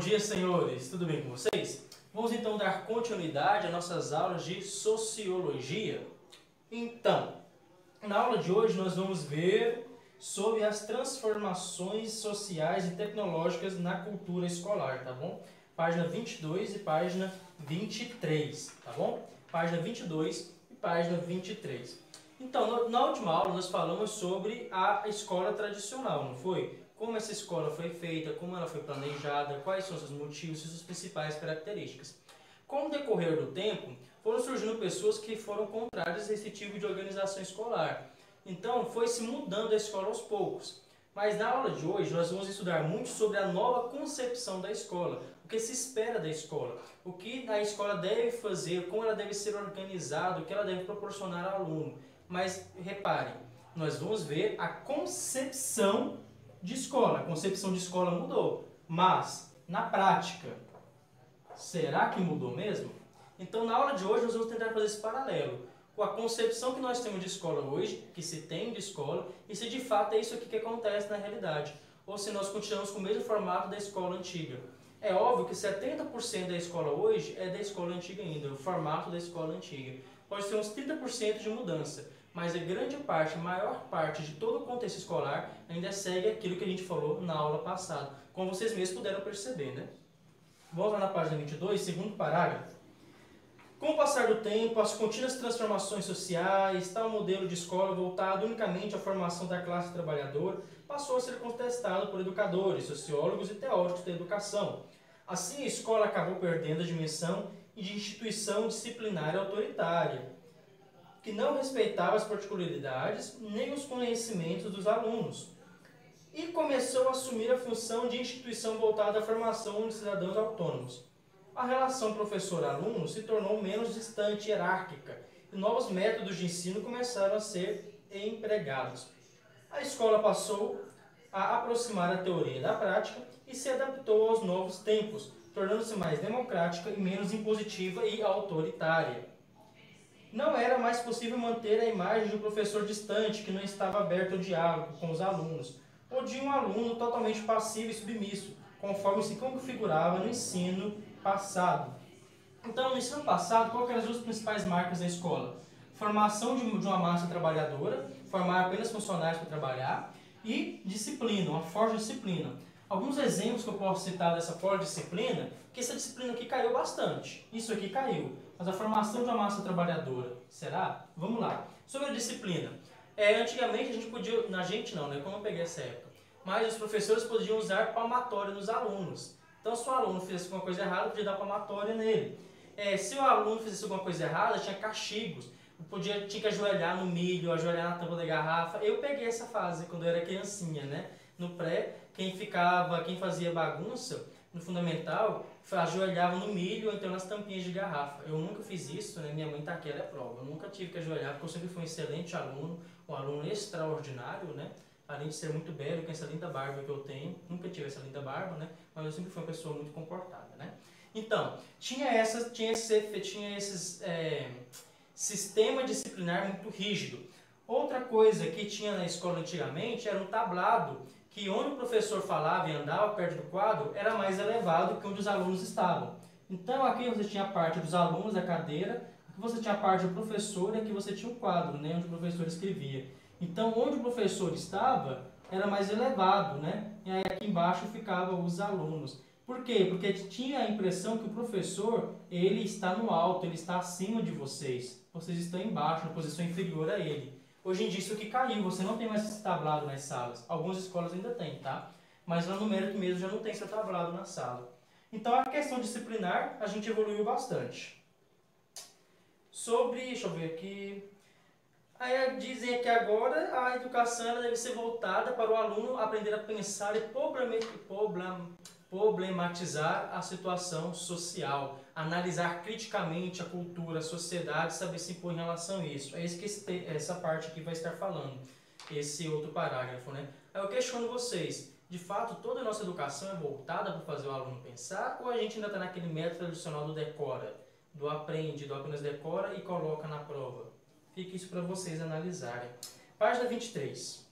dia, senhores! Tudo bem com vocês? Vamos então dar continuidade às nossas aulas de Sociologia. Então, na aula de hoje nós vamos ver sobre as transformações sociais e tecnológicas na cultura escolar, tá bom? Página 22 e página 23, tá bom? Página 22 e página 23. Então, na última aula nós falamos sobre a escola tradicional, não foi? Como essa escola foi feita, como ela foi planejada, quais são seus motivos e suas principais características. Com o decorrer do tempo, foram surgindo pessoas que foram contrárias a esse tipo de organização escolar. Então, foi se mudando a escola aos poucos. Mas na aula de hoje, nós vamos estudar muito sobre a nova concepção da escola, o que se espera da escola, o que a escola deve fazer, como ela deve ser organizada, o que ela deve proporcionar ao aluno. Mas, reparem, nós vamos ver a concepção de escola. A concepção de escola mudou, mas na prática, será que mudou mesmo? Então, na aula de hoje, nós vamos tentar fazer esse paralelo com a concepção que nós temos de escola hoje, que se tem de escola, e se de fato é isso aqui que acontece na realidade, ou se nós continuamos com o mesmo formato da escola antiga. É óbvio que 70% da escola hoje é da escola antiga ainda, o formato da escola antiga. Pode ser uns 30% de mudança, mas a grande parte, a maior parte de todo o contexto escolar ainda segue aquilo que a gente falou na aula passada, como vocês mesmos puderam perceber, né? Vamos lá na página 22, segundo parágrafo. Com o passar do tempo, as contínuas transformações sociais, tal modelo de escola voltado unicamente à formação da classe trabalhadora passou a ser contestado por educadores, sociólogos e teóricos da educação. Assim, a escola acabou perdendo a dimensão de instituição disciplinar autoritária, que não respeitava as particularidades nem os conhecimentos dos alunos, e começou a assumir a função de instituição voltada à formação de cidadãos autônomos. A relação professor-aluno se tornou menos distante e hierárquica, e novos métodos de ensino começaram a ser empregados. A escola passou a aproximar a teoria da prática e se adaptou aos novos tempos, tornando-se mais democrática e menos impositiva e autoritária. Não era mais possível manter a imagem de um professor distante que não estava aberto ao diálogo com os alunos, ou de um aluno totalmente passivo e submisso, conforme se configurava no ensino passado. Então, no ensino passado, quais eram as duas principais marcas da escola? Formação de uma massa trabalhadora, formar apenas funcionários para trabalhar, e disciplina, uma forte disciplina. Alguns exemplos que eu posso citar dessa forte disciplina, que essa disciplina aqui caiu bastante. Isso aqui caiu. Mas a formação de uma massa trabalhadora, será? Vamos lá. Sobre a disciplina. Antigamente a gente podia... Na gente não, né? Como eu peguei essa época. Mas os professores podiam usar palmatória nos alunos. Então, se o aluno fizesse alguma coisa errada, podia dar palmatória nele. Se o aluno fizesse alguma coisa errada, tinha castigos. Tinha que ajoelhar no milho, ajoelhar na tampa da garrafa. Eu peguei essa fase quando eu era criancinha, né? No pré, quem fazia bagunça, no fundamental, ajoelhava no milho ou então nas tampinhas de garrafa. Eu nunca fiz isso, né? Minha mãe tá aqui, ela é prova. Eu nunca tive que ajoelhar, porque eu sempre fui um excelente aluno, um aluno extraordinário, né? Além de ser muito belo, com essa linda barba que eu tenho, nunca tive essa linda barba, né? Mas eu sempre fui uma pessoa muito comportada, né? Então, tinha esses sistema disciplinar muito rígido. Outra coisa que tinha na escola antigamente era um tablado, que onde o professor falava e andava perto do quadro era mais elevado que onde os alunos estavam. Então aqui você tinha a parte dos alunos da cadeira, aqui você tinha a parte do professor e aqui você tinha o quadro, né, onde o professor escrevia. Então onde o professor estava era mais elevado, né? E aí aqui embaixo ficavam os alunos. Por quê? Porque tinha a impressão que o professor, ele está no alto, ele está acima de vocês. Vocês estão embaixo, na posição inferior a ele. Hoje em dia isso aqui caiu, você não tem mais esse tablado nas salas. Algumas escolas ainda tem, tá? Mas lá no mérito mesmo já não tem esse tablado na sala. Então a questão disciplinar a gente evoluiu bastante. Deixa eu ver aqui... Aí dizem que agora a educação deve ser voltada para o aluno aprender a pensar e problematizar a situação social, analisar criticamente a cultura, a sociedade, saber se impor em relação a isso. É isso que essa parte aqui vai estar falando, esse outro parágrafo, né? Aí eu questiono vocês, de fato toda a nossa educação é voltada para fazer o aluno pensar, ou a gente ainda está naquele método tradicional do decora, do aprende, do apenas decora e coloca na prova? Fica isso para vocês analisarem. Página 23.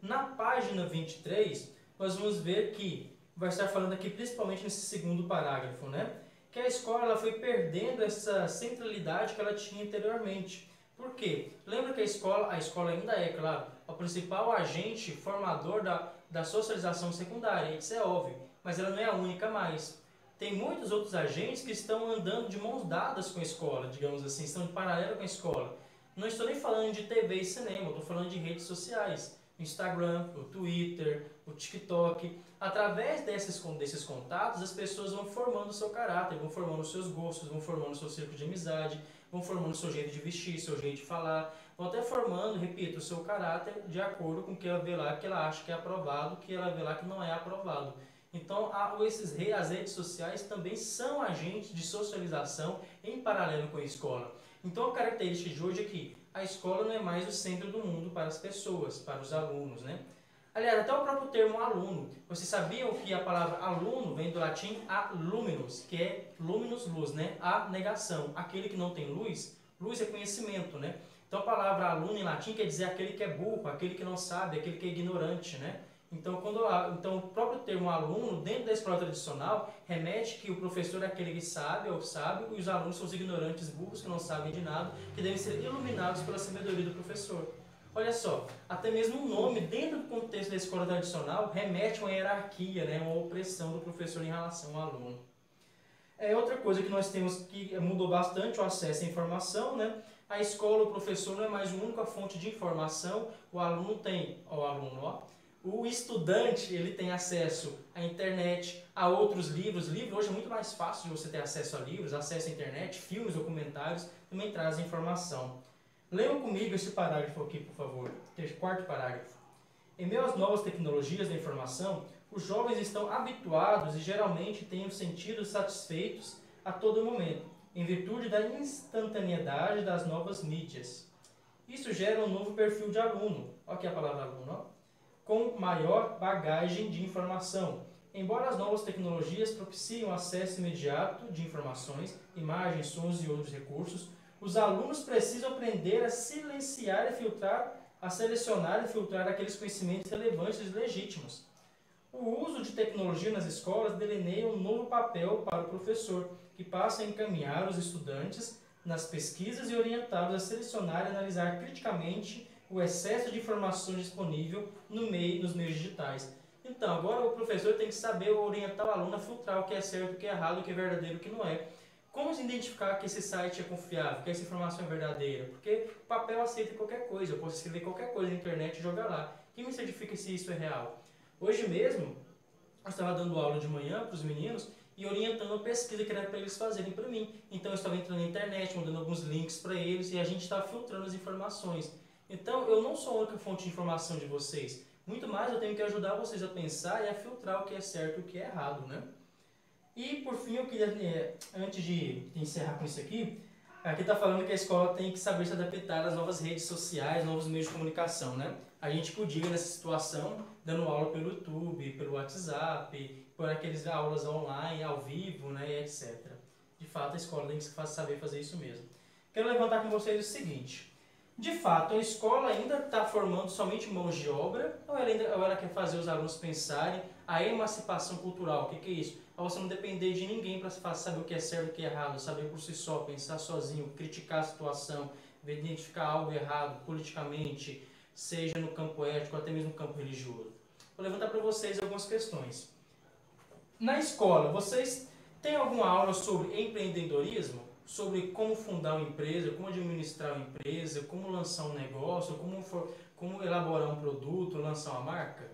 Na página 23, nós vamos ver que vai estar falando aqui principalmente nesse segundo parágrafo, né? Que a escola ela foi perdendo essa centralidade que ela tinha anteriormente. Por quê? Lembra que a escola ainda é, claro, o principal agente formador da socialização secundária, isso é óbvio, mas ela não é a única mais. Tem muitos outros agentes que estão andando de mãos dadas com a escola, digamos assim, estão de paralelo com a escola. Não estou nem falando de TV e cinema, estou falando de redes sociais. O Instagram, o Twitter, o TikTok. Através desses contatos, as pessoas vão formando o seu caráter, vão formando os seus gostos, vão formando o seu círculo de amizade, vão formando o seu jeito de vestir, seu jeito de falar, vão até formando, repito, o seu caráter de acordo com o que ela vê lá que ela acha que é aprovado, o que ela vê lá que não é aprovado. Então, as redes sociais também são agentes de socialização em paralelo com a escola. Então, a característica de hoje é que a escola não é mais o centro do mundo para as pessoas, para os alunos, né? Aliás, até o próprio termo aluno. Vocês sabiam que a palavra aluno vem do latim aluminus, que é luminus, luz, né? A negação. Aquele que não tem luz, luz é conhecimento, né? Então, a palavra aluno em latim quer dizer aquele que é burro, aquele que não sabe, aquele que é ignorante, né? Então, o próprio termo aluno, dentro da escola tradicional, remete que o professor é aquele que sabe, é o sábio, e os alunos são os ignorantes burros, que não sabem de nada, que devem ser iluminados pela sabedoria do professor. Olha só, até mesmo o nome, dentro do contexto da escola tradicional, remete a uma hierarquia, né, uma opressão do professor em relação ao aluno. Outra coisa que nós temos que mudou bastante, o acesso à informação, né? A escola, o professor não é mais a única fonte de informação, o aluno tem, o estudante ele tem acesso à internet, a outros livros. Livro hoje é muito mais fácil de você ter acesso a livros, acesso à internet, filmes, documentários, também trazem informação. Leiam comigo esse parágrafo aqui, por favor, que é o quarto parágrafo. Em meio às novas tecnologias da informação, os jovens estão habituados e geralmente têm os sentidos satisfeitos a todo momento, em virtude da instantaneidade das novas mídias. Isso gera um novo perfil de aluno, olha aqui a palavra aluno, ó, com maior bagagem de informação. Embora as novas tecnologias propiciem o acesso imediato de informações, imagens, sons e outros recursos, os alunos precisam aprender a silenciar e filtrar, a selecionar e filtrar aqueles conhecimentos relevantes e legítimos. O uso de tecnologia nas escolas delineia um novo papel para o professor, que passa a encaminhar os estudantes nas pesquisas e orientá-los a selecionar e analisar criticamente o excesso de informação disponível nos meios digitais. Então, agora o professor tem que saber orientar o aluno a filtrar o que é certo, o que é errado, o que é verdadeiro, o que não é. Como se identificar que esse site é confiável, que essa informação é verdadeira? Porque o papel aceita qualquer coisa, eu posso escrever qualquer coisa na internet e jogar lá. Quem me certifica se isso é real? Hoje mesmo, eu estava dando aula de manhã para os meninos e orientando a pesquisa que era para eles fazerem para mim. Então, eu estava entrando na internet, mandando alguns links para eles e a gente estava filtrando as informações. Então, eu não sou a única fonte de informação de vocês. Muito mais, eu tenho que ajudar vocês a pensar e a filtrar o que é certo e o que é errado, né? E, por fim, eu queria, antes de encerrar com isso aqui está falando que a escola tem que saber se adaptar às novas redes sociais, novos meios de comunicação, né? A gente podia, nessa situação, dando aula pelo YouTube, pelo WhatsApp, por aquelas aulas online, ao vivo, né, e etc. De fato, a escola tem que saber fazer isso mesmo. Quero levantar com vocês o seguinte. De fato, a escola ainda está formando somente mãos de obra ou ela quer fazer os alunos pensarem a emancipação cultural? O que é isso? É você não depender de ninguém para saber o que é certo e o que é errado, saber por si só, pensar sozinho, criticar a situação, identificar algo errado politicamente, seja no campo ético ou até mesmo no campo religioso. Vou levantar para vocês algumas questões. Na escola, vocês têm alguma aula sobre empreendedorismo? Sobre como fundar uma empresa, como administrar uma empresa, como lançar um negócio, como elaborar um produto, lançar uma marca?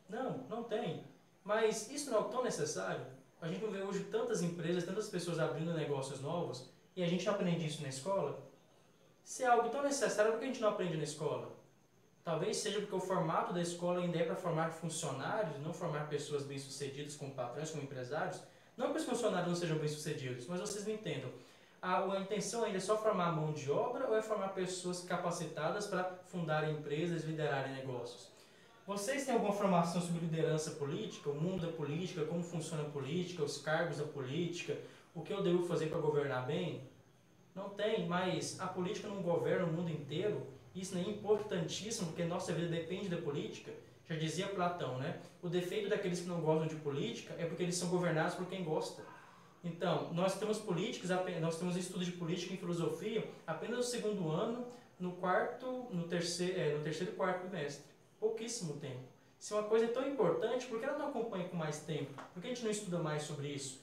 Não, não tem. Mas isso não é tão necessário? A gente não vê hoje tantas empresas, tantas pessoas abrindo negócios novos e a gente aprende isso na escola? Se é algo tão necessário, por que a gente não aprende na escola? Talvez seja porque o formato da escola ainda é para formar funcionários, não formar pessoas bem-sucedidas como patrões, como empresários. Não que os funcionários não sejam bem-sucedidos, mas vocês me entendam. A intenção ainda é só formar mão de obra ou é formar pessoas capacitadas para fundarem empresas, liderarem negócios? Vocês têm alguma formação sobre liderança política, o mundo da política, como funciona a política, os cargos da política, o que eu devo fazer para governar bem? Não tem, mas a política não governa o mundo inteiro. Isso é importantíssimo, porque nossa vida depende da política. Já dizia Platão, né? O defeito daqueles que não gostam de política é porque eles são governados por quem gosta. Então, nós temos políticos, nós temos estudo de política e filosofia apenas no segundo ano, no terceiro e quarto bimestre. Pouquíssimo tempo. Se uma coisa é tão importante, por que ela não acompanha com mais tempo? Por que a gente não estuda mais sobre isso?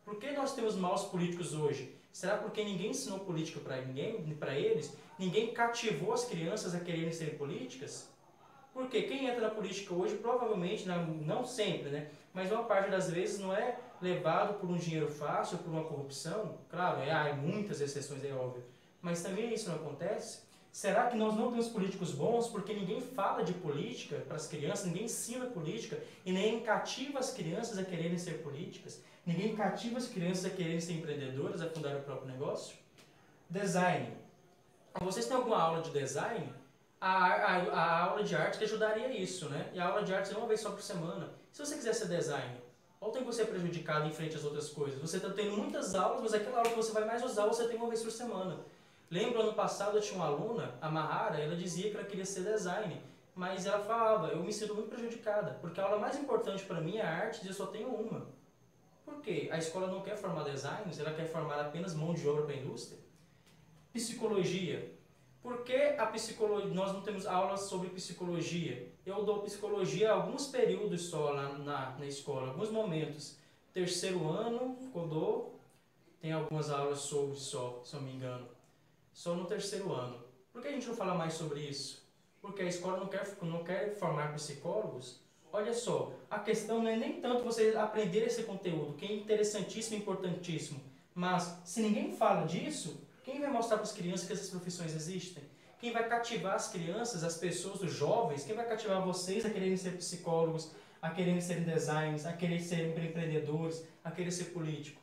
Por que nós temos maus políticos hoje? Será porque ninguém ensinou política para eles? Ninguém cativou as crianças a quererem ser políticas? Porque quem entra na política hoje, provavelmente, não sempre, né? Mas uma parte das vezes não é levado por um dinheiro fácil, por uma corrupção. Claro, há muitas exceções, é óbvio. Mas também isso não acontece. Será que nós não temos políticos bons porque ninguém fala de política para as crianças, ninguém ensina política e nem cativa as crianças a quererem ser políticas? Ninguém cativa as crianças a quererem ser empreendedoras, a fundar o próprio negócio? Design. Vocês têm alguma aula de design? A aula de arte que ajudaria isso, né? E a aula de arte é uma vez só por semana. Se você quiser ser designer, olha o tempo que você é prejudicado em frente às outras coisas. Você está tendo muitas aulas, mas aquela aula que você vai mais usar, você tem uma vez por semana. Lembro, ano passado eu tinha uma aluna, a Mahara, ela dizia que ela queria ser designer, mas ela falava, eu me sinto muito prejudicada, porque a aula mais importante para mim é a arte e eu só tenho uma. Por quê? A escola não quer formar designers, ela quer formar apenas mão de obra para a indústria. Psicologia. Por que a psicologia, nós não temos aulas sobre psicologia? Eu dou psicologia alguns períodos só na escola, alguns momentos. Terceiro ano, eu dou, tem algumas aulas sobre só, se eu não me engano. Só no terceiro ano. Por que a gente não fala mais sobre isso? Porque a escola não quer formar psicólogos? Olha só, a questão não é nem tanto você aprender esse conteúdo, que é interessantíssimo e importantíssimo. Mas, se ninguém fala disso, quem vai mostrar para as crianças que essas profissões existem? Quem vai cativar as crianças, as pessoas, os jovens? Quem vai cativar vocês a quererem ser psicólogos, a quererem ser designers, a quererem ser empreendedores, a querer ser político?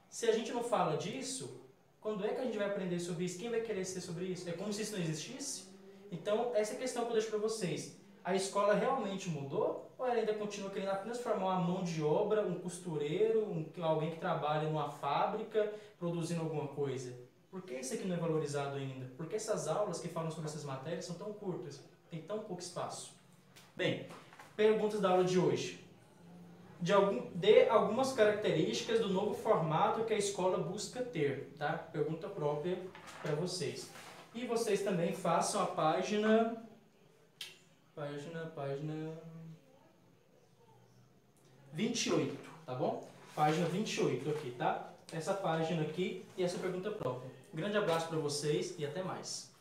Se a gente não fala disso, quando é que a gente vai aprender sobre isso? Quem vai querer ser sobre isso? É como se isso não existisse? Então, essa é a questão que eu deixo para vocês. A escola realmente mudou? Ou ela ainda continua querendo apenas formar uma mão de obra, um costureiro, alguém que trabalha numa fábrica, produzindo alguma coisa? Por que isso aqui não é valorizado ainda? Por que essas aulas que falam sobre essas matérias são tão curtas? Tem tão pouco espaço? Bem, perguntas da aula de hoje. Dê algumas características do novo formato que a escola busca ter, tá? Pergunta própria para vocês. E vocês também façam a página 28, tá bom? Página 28 aqui, tá? Essa página aqui e essa pergunta própria. Um grande abraço para vocês e até mais.